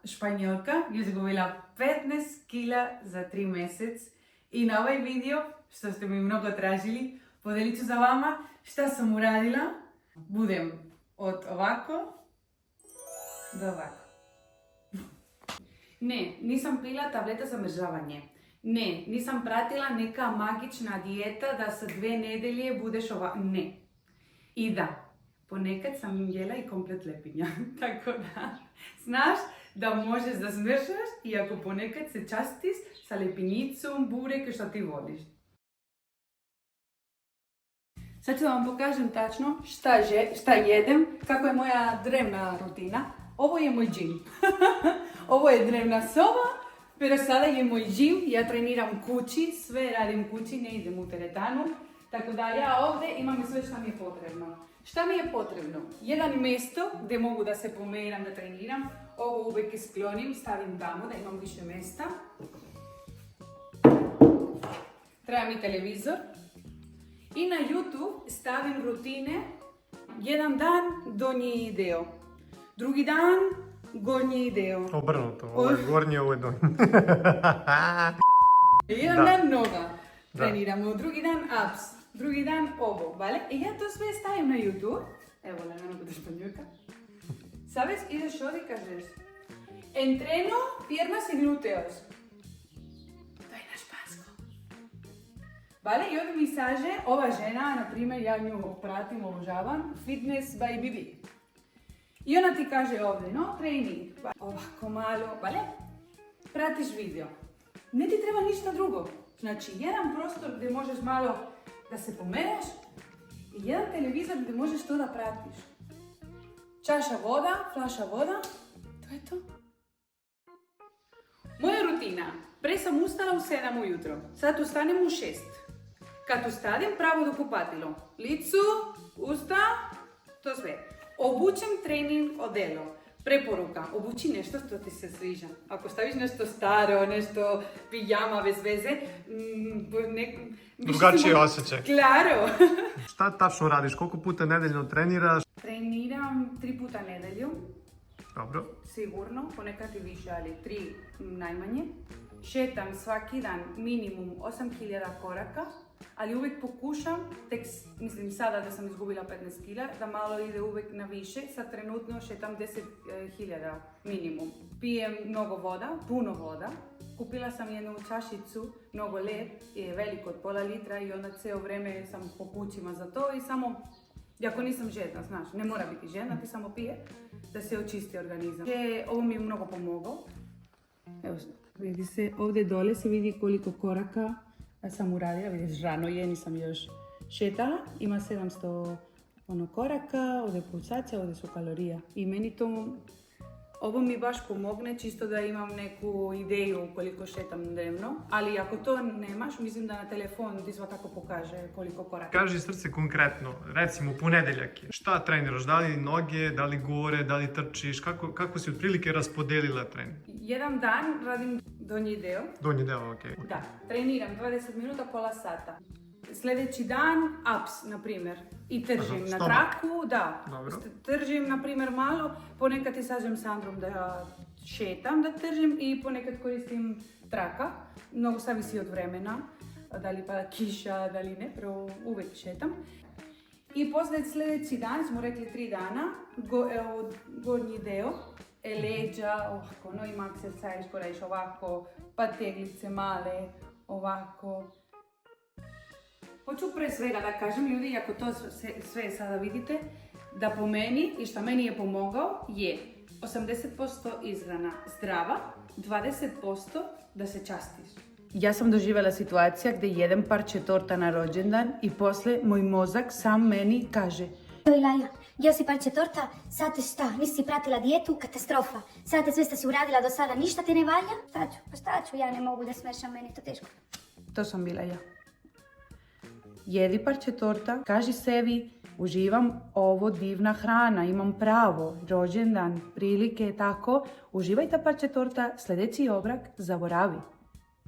Španjolka je izgubila 15 kila za 3 mjesec i na ovaj video, što ste mi mnogo tražili, podelit ću za vama šta sam uradila. Budem od ovako do ovako. Ne, nisam pila tableta za mržavanje. Ne, nisam pratila neka magična dijeta da sa 2 nedelje budeš ovako. Ne. I da, ponekad sam jela i komplet lepinja. Tako da, znaš da možeš da smršaš i ako ponekad se častiš sa lepinjicom, burek, što ti voliš. Sad ću da vam pokažem tačno šta jedem, kako je moja drevna rutina. Ovo je moj džim. Ovo je drevna soba, pero sada je moj džim. Ja treniram kući, sve radim kući, ne idem u teretanu. Tako da ja ovdje imam sve što mi je potrebno. Šta mi je potrebno? Jedan mjesto gdje mogu da se pomeram, da treniram. Ovo uvijek sklonim, stavim tamo da imam više mjesta. Treba mi televizor. I na YouTube stavim rutine. Jedan dan donji deo. Drugi dan gornji deo. Obrnuto, ovo je gornji, ovo je donji. Jedan dan noga treniramo, drugi dan abs, drugi dan ovo, vale? I ja to sve stavim na YouTube. Evo, lagano budeš španjolka. Sabes, ideš ovdje i kažeš entreno piernas y glúteos. To je na španskom. Vale, i ovdje mi saže ova žena, na primjer, ja nju pratim, obožavam, Fitness by Bibi. I ona ti kaže ovdje, no, trening, ovako malo, vale? Pratiš video. Ne ti treba ništa drugo. Znači, jedan prostor gdje možeš malo da se pomeraš i jedan televizor gdje možeš to da pratiš. Čaša voda, flaša voda, to je to. Moja rutina. Pre sam ustala u 7 ujutro. Sad ustanem u 6. Kad ustanem, pravo do kupatilo. Licu, usta, to sve. Obučem trening odelo. Preporuka, obuči nešto što ti se sviđa. Ako staviš nešto staro, nešto pijama bez veze, Drugačiji osjećaj. Claro. Šta tačno radiš? Koliko puta nedeljno treniraš? Treniram 3 puta nedelju. Dobro. Sigurno, ponekad i više, ali 3 najmanje. Šetam svaki dan minimum 8000 koraka, ali uvijek pokušam, mislim sada da sam izgubila 15 kila, da malo ide uvijek na više, sad trenutno šetam 10.000 minimum. Pijem mnogo voda, puno voda. Kupila sam jednu čašicu, mnogo led, je veliko od pola litra i onda cijelo vrijeme sam po kućima za to i samo, ako nisam žedna, znaš, ne mora biti žedna, ti samo pije da se očisti organizam. Ovo mi je mnogo pomoglo. Evo, vidi se, ovdje dole se vidi koliko koraka sam uradila, vidiš, rano je, nisam još šetala, ima 700 koraka, ovdje pulsacija, ovdje su kalorija. I meni to, ovo mi baš pomogne, čisto da imam neku ideju koliko šetam dnevno, ali ako to nemaš, mislim da na telefonu ti svakako pokaže koliko koraka. Kaži srce konkretno, recimo ponedeljak je. Šta treniraš? Da li noge, da li gore, da li trčiš? Kako si otprilike raspodelila trening? Jedan dan radim donji deo. Donji deo, okej. Da, treniram 20 minuta, pola sata. Sljedeći dan ups, na primjer, i tržim na traku, da. Dobro. Tržim, na primjer, malo, ponekad i sažem Sandrom da šetam da tržim i ponekad koristim traka. Mnogo zavisi od vremena, da li pada kiša, da li ne, pero uvijek šetam. I poslije sljedeći dan, smo rekli 3 dana, gornji deo, leđa, ovako, no ima exercise, ko radiš ovako, pa teglice male, ovako. Hoću pre svega da kažem ljudi, ako to sve sada vidite, da po meni i što meni je pomogao je 80% izhrana zdrava, 20% da se častiš. Ja sam doživjela situacija gdje jedem parče torta na rođendan i posle moj mozak sam meni kaže: Joj Laja, jeo si parče torta, sad te šta, nisi pratila dijetu, katastrofa. Sad te sve što si uradila do sada, ništa te ne valja? Šta ću, ja ne mogu da smešam, meni to teško. To sam bila ja. Jedi parče torta, kaži sebi, uživam ovo divna hrana, imam pravo, rođendan, prilike, tako. Uživaj ta parče torta, sljedeći obrok zaboravi.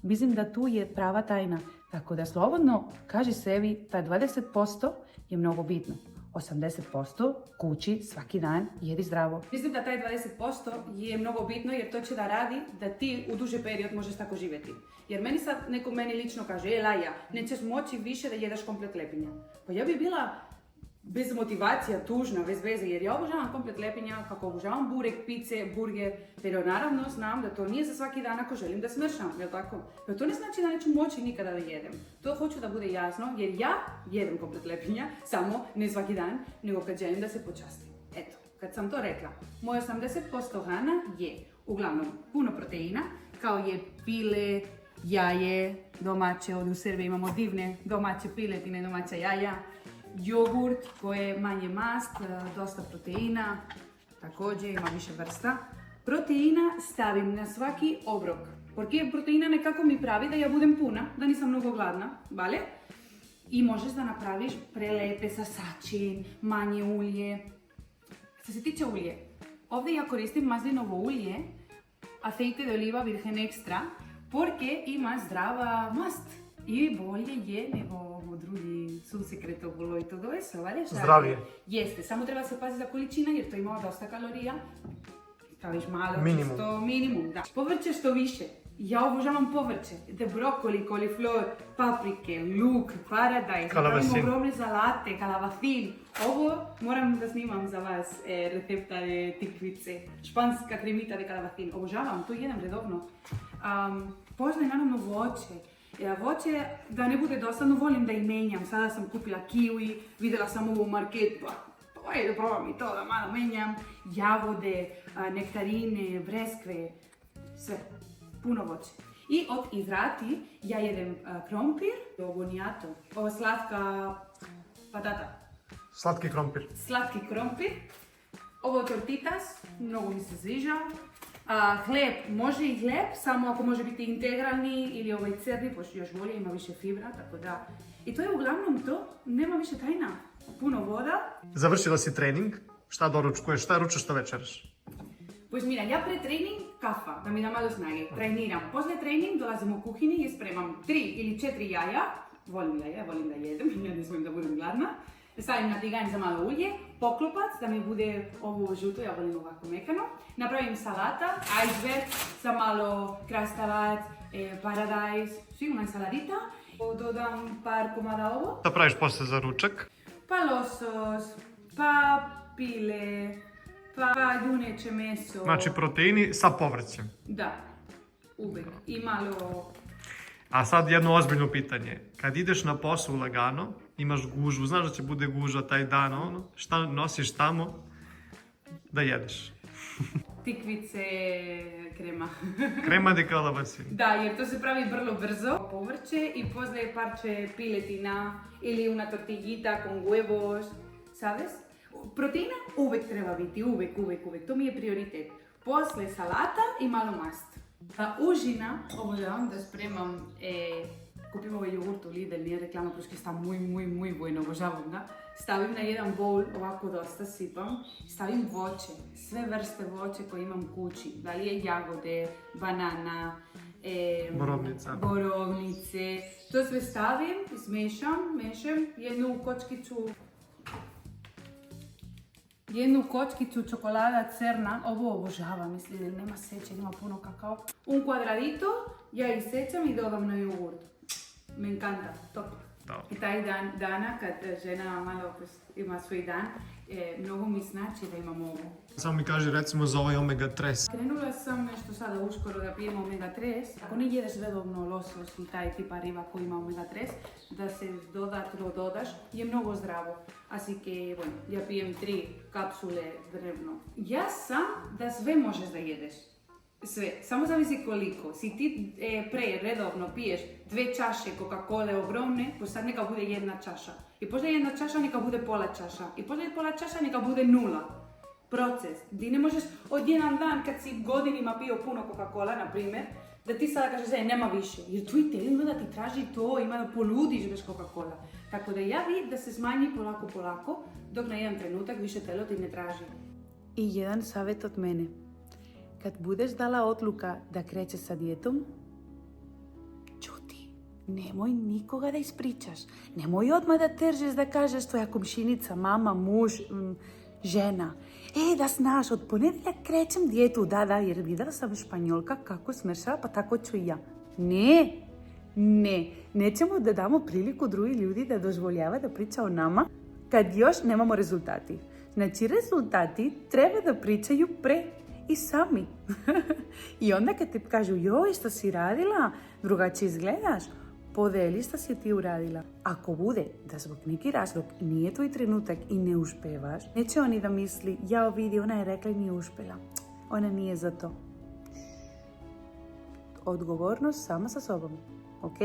Mislim da tu je prava tajna. Tako da slobodno kaži sebi, ta 20% je mnogo bitno. 80% kući svaki dan jedi zdravo. Mislim da taj 20% je mnogo bitno jer to će da radi da ti u duži period možeš tako živjeti. Jer meni sad neko meni lično kaže, Laja, nećeš moći više da jedeš komplet lepinja. Pa ja bi bila bez motivacija, tužna, bez veze, jer ja obožavam komplet lepinja, kako obožavam burek, pice, burger, pero naravno znam da to nije za svaki dan ako želim da smršam, jel tako? No to ne znači da neću moći nikada da jedem. To hoću da bude jasno, jer ja jedem komplet lepinja, samo ne svaki dan, nego kad želim da se počastim. Eto, kad sam to rekla, moj 80% hrana je uglavnom puno proteina, kao je pile, jaje, domaće, ovdje u Srbiji imamo divne domaće piletine, domaća jaja, jogurt koji je manje mast, dosta proteina, također ima više vrsta. Proteina stavim na svaki obrok, porque proteina nekako mi pravi da ja budem puna, da nisam mnogo gladna, vale? I možeš da napraviš prelepe sa sačin, manje ulje. Što se tiče ulje, ovdje ja koristim maslinovo ulje, aceite de oliva virgen extra, porque ima zdrava mast i bolje je nego drugi su sekretobolo i todo eso, vale? Zdravije. Jeste, samo treba se paziti za količina jer to ima dosta kalorija. Staviš malo, Minimum. čisto minimum, da. Povrće što više. Ja obožavam povrće. De brokoli, koliflor, paprike, luk, paradajz. Kalavasin. Pravim ogromne salate, kalavasin. Ovo moram da snimam za vas recepta de tikvice. Španska kremita de kalavasin. Obožavam, to jedem redovno. Poznaj naravno voće. Voće, da ne bude dosadno, volim da i menjam. Sada sam kupila kiwi, vidjela sam ovo u marketu, pa ajde probam i to da malo menjam. Jagode, nektarine, breskve, sve, puno voće. I od izrati ja jedem krompir, boniato, ovo slatka patata. Slatki krompir. Slatki krompir, ovo tortitas, mnogo mi se sviđa. Hleb, može i hleb, samo ako može biti integralni ili ovaj crni, pošto još bolje, ima više fibra, tako da. I to je uglavnom to, nema više tajna. Puno voda. Završila si trening, šta doručkuješ, šta ručaš, šta večeraš? Pues mira, ja pre trening kafa, da mi da malo snage, treniram. Posle trening dolazim u kuhinji i spremam 3 ili 4 jaja, volim jaja, volim da jedem, ja ne smijem da budem gladna. Stavim na tiganj za malo ulje, poklopac da mi bude ovo žuto, ja volim ovako mekano. Napravim salata, iceberg sa malo krastavac, paradajz, svi una saladita. Dodam par komada ovo. Šta praviš posle za ručak? Pa losos, pa pile, pa juneće meso. Znači proteini sa povrćem. Da, uvek. I malo. A sad jedno ozbiljno pitanje. Kad ideš na posao lagano, imaš gužvu, znaš da će bude gužva taj dan, ono, šta nosiš tamo da jedeš? Tikvice, krema. Krema de kalavasin. Da, jer to se pravi vrlo brzo. Povrće i posle parče piletina ili una tortillita con huevos, sabes? Proteina uvek treba biti, uvek. To mi je prioritet. Posle salata i malo mast. Za užina obožavam da spremam, kupim ovaj jogurt u Lidl, nije reklama, porque está muy bueno, obožavam ga. Stavim na jedan bowl, ovako dosta sipam, stavim voće, sve vrste voće koje imam kući, da li je jagode, banana, borovnice, to sve stavim, mešam jednu kočkicu čokolada crna, ovo obožavam, mislim jer nema seče, ima puno kakao. Un cuadradito, ja isečam i dodam na jogurt. Me encanta, top. Da. I taj dana kad žena malo ima svoj dan, mnogo mi znači da imamo ovo. Samo mi kaži recimo za ovaj omega 3. Krenula sam nešto sada uskoro da pijem omega 3. Ako ne jedeš redovno losos i taj tipa riba koji ima omega 3, da se dodatno dodaš, je mnogo zdravo. Así que, bueno, ja pijem 3 kapsule dnevno. Ja sam da sve možeš da jedeš. Sve, samo zavisi koliko. Si ti pre redovno piješ 2 čaše Coca-Cole ogromne, pa sad neka bude 1 čaša. I posle 1 čaša neka bude pola čaša. I posle pola čaša neka bude 0. Proces. Ti ne možeš od jedan dan kad si godinima pio puno Coca-Cola, na primjer, da ti sada kažeš nema više. Jer tvoj telo ima da ti traži to, ima da poludiš bez Coca-Cola. Tako da ja vidim da se smanji polako, dok na jedan trenutak više telo ti ne traži. I jedan savjet od mene. Kad budeš dala odluka da krećeš sa dijetom, čuti. nemoj nikoga da ispričaš. Nemoj odmah da teržeš da kažeš tvoja komšinica, mama, muž, žena. Da znaš, od ponedjeljak krećem dijetu, da, jer vidjela sam Španjolka kako smršava, pa tako ću i ja. Ne, nećemo da damo priliku drugih ljudi da dozvoljava da priča o nama kad još nemamo rezultati. Znači, rezultati treba da pričaju pre i sami. I onda kad ti kažu, joj, što si radila, drugačije izgledaš, podeli što si ti uradila. Ako bude da zbog neki razlog nije tvoj trenutak i ne uspevaš, neće oni da misli, jao vidi, ona je rekla i nije uspela. Ona nije za to. Odgovornost sama sa sobom, ok?